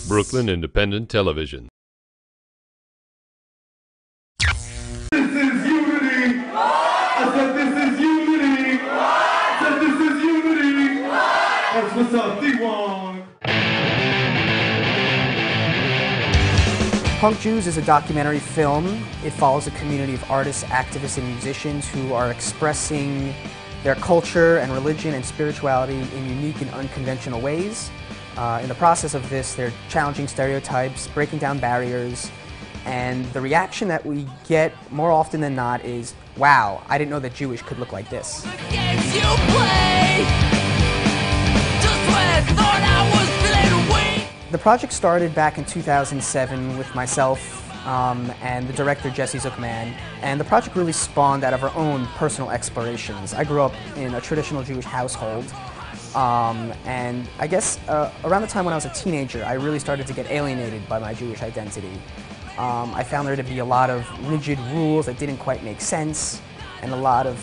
Brooklyn Independent Television. This is unity! I said this is unity! I said this is unity! That's what's up, D1! Punk Jews is a documentary film. It follows a community of artists, activists, and musicians who are expressing their culture and religion and spirituality in unique and unconventional ways. In the process of this, they're challenging stereotypes, breaking down barriers, and the reaction that we get more often than not is, wow, I didn't know that Jewish could look like this. The project started back in 2007 with myself and the director Jesse Zook Mann, and the project really spawned out of our own personal explorations. I grew up in a traditional Jewish household, and I guess around the time when I was a teenager, I really started to get alienated by my Jewish identity. I found there to be a lot of rigid rules that didn't quite make sense, and a lot of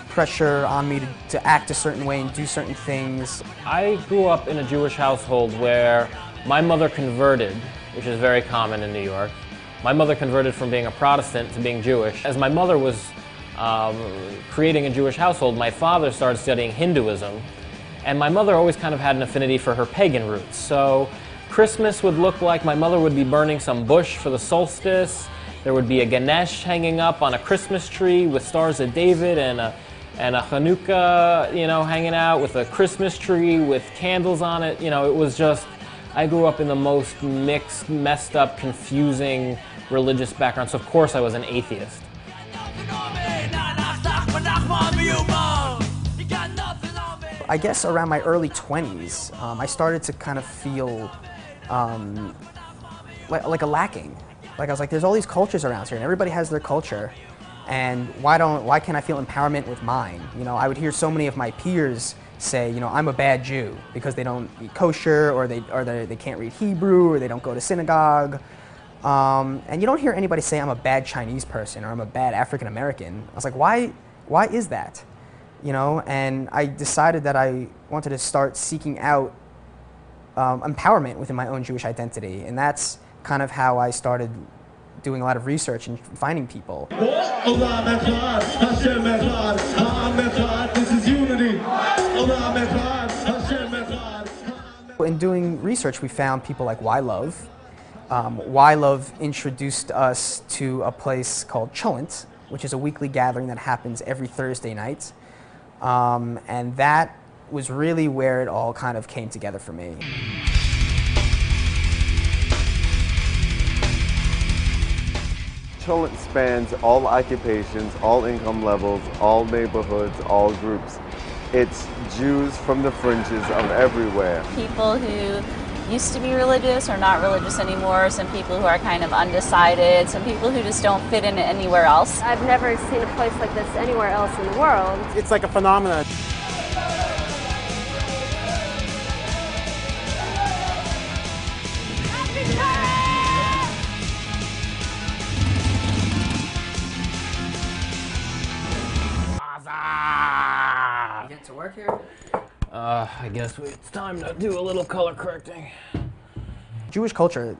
pressure on me to act a certain way and do certain things. I grew up in a Jewish household where my mother converted, which is very common in New York. My mother converted from being a Protestant to being Jewish. As my mother was creating a Jewish household, my father started studying Hinduism, and my mother always kind of had an affinity for her pagan roots. So Christmas would look like my mother would be burning some bush for the solstice. There would be a Ganesh hanging up on a Christmas tree with stars of David and a Hanukkah, hanging out with a Christmas tree with candles on it. It was just, I grew up in the most mixed, messed up, confusing religious background, so of course I was an atheist. I guess around my early 20s, I started to kind of feel like a lacking. Like I was like, there's all these cultures around here, and everybody has their culture, and why can't I feel empowerment with mine? I would hear so many of my peers say, I'm a bad Jew because they don't eat kosher, or they can't read Hebrew, or they don't go to synagogue. And you don't hear anybody say I'm a bad Chinese person or I'm a bad African-American. I was like, why is that? And I decided that I wanted to start seeking out empowerment within my own Jewish identity, and that's kind of how I started doing a lot of research and finding people. This is unity. In doing research, we found people like Y Love. Y Love introduced us to a place called Chones, which is a weekly gathering that happens every Thursday night. And that was really where it all kind of came together for me. Chones spans all occupations, all income levels, all neighborhoods, all groups. It's Jews from the fringes of everywhere. People who used to be religious or not religious anymore, some people who are kind of undecided, some people who just don't fit in anywhere else. I've never seen a place like this anywhere else in the world. It's like a phenomenon. You get to work here? I guess it's time to do a little color correcting. Jewish culture,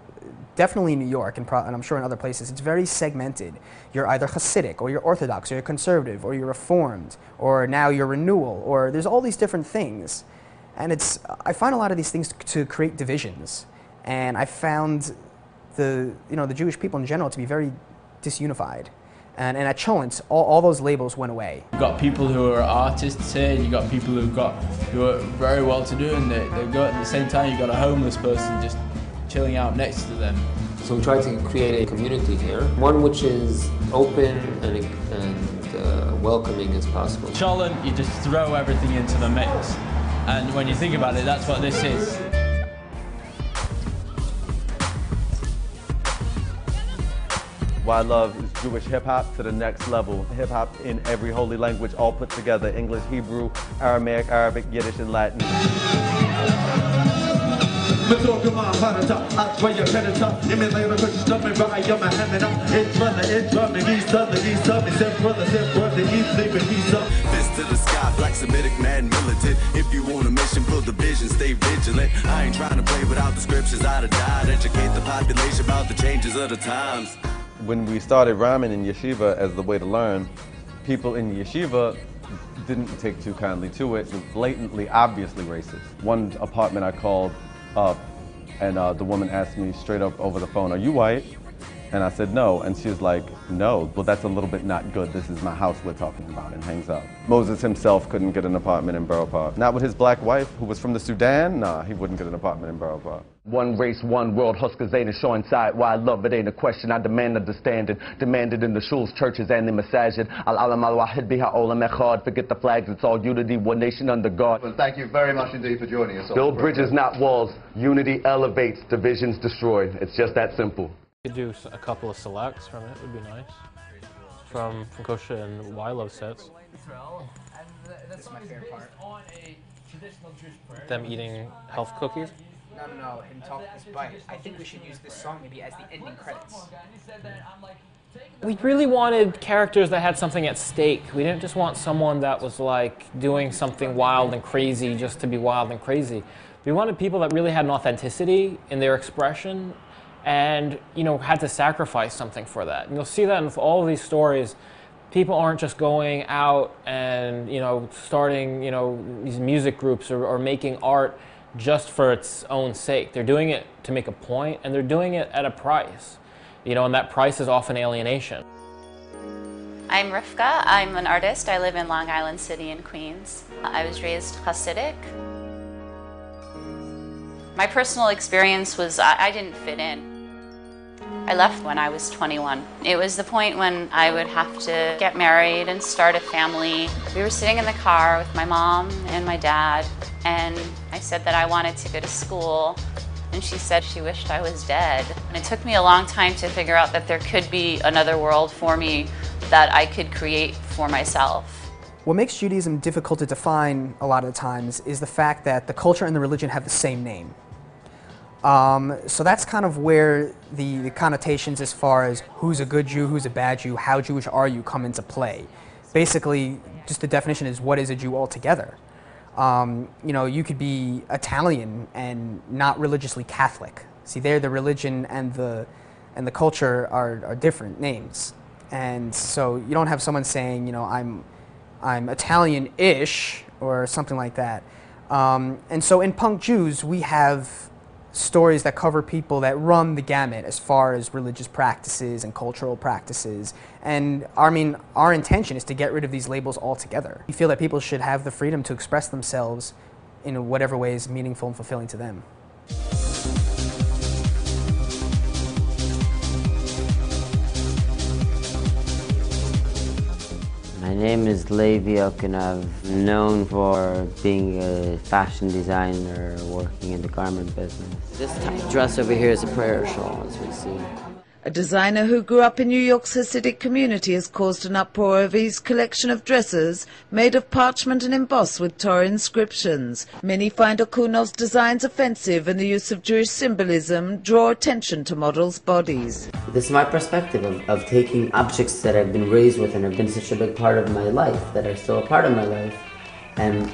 definitely in New York and I'm sure in other places, it's very segmented. You're either Hasidic, or you're Orthodox, or you're conservative, or you're Reformed, or now you're Renewal, or there's all these different things. And I find a lot of these things to create divisions. And I found the Jewish people in general to be very disunified. And at Chones, all those labels went away. You've got people who are artists here, you've got people who are very well to do, and they go at the same time you've got a homeless person just chilling out next to them. So we try to create a community here, one which is open and welcoming as possible. Sholem, you just throw everything into the mix. And when you think about it, that's what this is. What I love is Jewish hip-hop to the next level. Hip-hop in every holy language, all put together. English, Hebrew, Aramaic, Arabic, Yiddish, and Latin. predator. I swear you're predator. Give me later, cause you jumping right, you're my hand up. It's running, east southern, said brother, east sleeping, east up. Fist to the sky, black Semitic, mad militant. If you want a mission, build the vision, stay vigilant. I ain't trying to play without the scriptures, I'd have died. Educate the population about the changes of the times. When we started rhyming in yeshiva as the way to learn, people in yeshiva didn't take too kindly to it. It was blatantly, obviously racist. One apartment I called up, and the woman asked me straight up over the phone, "Are you white?" And I said, "No." And she was like, "No, well, that's a little bit not good. This is my house we're talking about," and hangs up. Moses himself couldn't get an apartment in Borough Park. Not with his black wife, who was from the Sudan. Nah, he wouldn't get an apartment in Borough Park. One race, one world, Huskers ain't a show inside. Why I love it ain't a question. I demand understanding. Demanded in the shuls, churches, and the masajid. Al-alam al-wahid biha olam echad. Forget the flags, it's all unity, one nation under God. Well, thank you very much indeed for joining us. Build bridges, not walls. Unity elevates, divisions destroy. It's just that simple. Could do a couple of selects from it, would be nice. From Kosha and Wilo sets. That's my favorite part. Them eating health cookies. No, him talking this bite. I think we should use this song maybe as the ending credits. We really wanted characters that had something at stake. We didn't just want someone that was like doing something wild and crazy just to be wild and crazy. We wanted people that really had an authenticity in their expression and, you know, had to sacrifice something for that. And you'll see that in all of these stories. People aren't just going out and, you know, starting, you know, these music groups or making art just for its own sake. They're doing it to make a point, and they're doing it at a price. You know, and that price is often alienation. I'm Rivka. I'm an artist. I live in Long Island City in Queens. I was raised Hasidic. My personal experience was I didn't fit in. I left when I was 21. It was the point when I would have to get married and start a family. We were sitting in the car with my mom and my dad, and I said that I wanted to go to school, and she said she wished I was dead. And it took me a long time to figure out that there could be another world for me that I could create for myself. What makes Judaism difficult to define a lot of the times is the fact that the culture and the religion have the same name. So that's kind of where the connotations as far as who's a good Jew, who's a bad Jew, how Jewish are you come into play. Basically, just the definition is what is a Jew altogether. You know, you could be Italian and not religiously Catholic. See, there the religion and the culture are different names. And so you don't have someone saying, you know, I'm Italian-ish or something like that. And so in Punk Jews, we have stories that cover people that run the gamut as far as religious practices and cultural practices. And I mean, our intention is to get rid of these labels altogether. We feel that people should have the freedom to express themselves in whatever way is meaningful and fulfilling to them. My name is Levi Okunov, known for being a fashion designer working in the garment business. This dress over here is a prayer shawl, as we see. A designer who grew up in New York's Hasidic community has caused an uproar over his collection of dresses made of parchment and embossed with Torah inscriptions. Many find Okunov's designs offensive, and the use of Jewish symbolism draw attention to models' bodies. This is my perspective of taking objects that I've been raised with and have been such a big part of my life, that are still a part of my life, and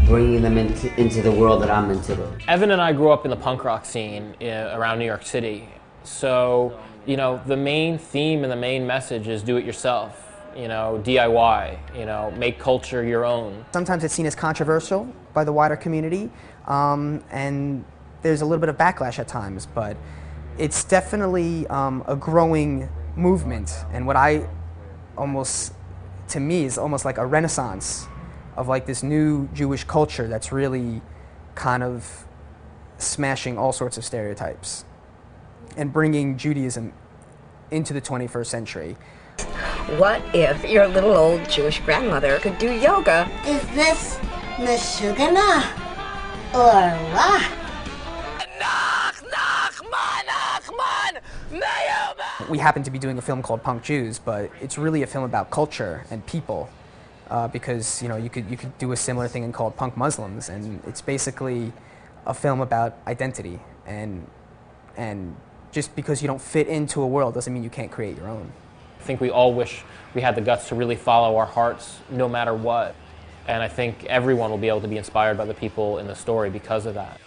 bringing them into the world that I'm into. Evan and I grew up in the punk rock scene around New York City. So, you know, the main theme and the main message is do it yourself, you know, DIY, you know, make culture your own. Sometimes it's seen as controversial by the wider community, and there's a little bit of backlash at times, but it's definitely a growing movement, and what to me is almost like a renaissance of like this new Jewish culture that's really kind of smashing all sorts of stereotypes and bringing Judaism into the 21st century. What if your little old Jewish grandmother could do yoga? Is this Meshugana or what? We happen to be doing a film called Punk Jews, but it's really a film about culture and people, because you know you could do a similar thing and call it Punk Muslims, and it's basically a film about identity and And just because you don't fit into a world doesn't mean you can't create your own. I think we all wish we had the guts to really follow our hearts no matter what. And I think everyone will be able to be inspired by the people in the story because of that.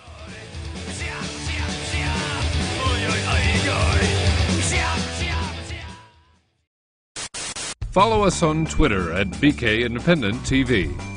Follow us on Twitter at BK Independent TV.